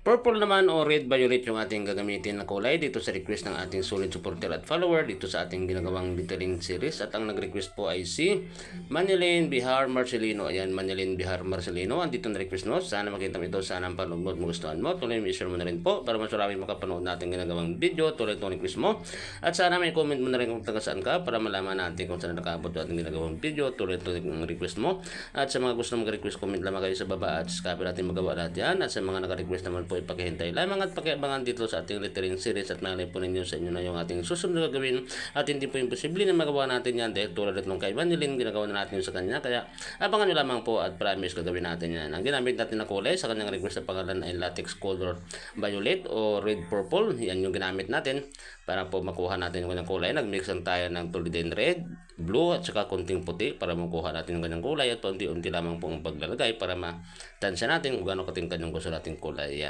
Purple naman o red violet yung ating gagamitin na kulay dito sa request ng ating solid supporter at follower dito sa ating ginagawang lettering series. At ang nag-request po ay si Manilyn Bihar Marcelino. Ayan, Manilyn Bihar Marcelino. Andito na request mo. Sana makita mo ito. Sana ang panood mo at magustuhan mo. Tuloy mo i-share mo na rin po para mas marami makapanood natin ginagawang video. Tuloy itong request mo. At sana may comment mo na rin kung taga saan ka para malaman natin kung saan nakaabot ating ginagawang video. Tuloy itong request mo. At sa mga gusto mag-request, comment lamang kayo sa baba at copy natin magawa lahat yan. At sa mga nag-request naman po, ipakihintay lamang at pakiabangan dito sa ating lettering series at malay po ninyo sa inyo na yung ating susunod na gagawin at hindi po imposible na magawa natin yan dahil tulad nung kay Vanilyn, ginagawa na natin yung sa kanya, kaya abangan nyo lamang po at promise gagawin natin yan. Ang ginamit natin na kulay sa kanyang request na pangalan ay latex color violet o red purple, yan yung ginamit natin para po makuha natin yung kanyang kulay. Nagmix lang tayo ng tuliden red, blue at saka konting puti para makuha natin yung kanyang kulay at paunti-unti lamang pong paglalagay para matansya natin kung gaano katingkad yung gusto nating kulay. Yan.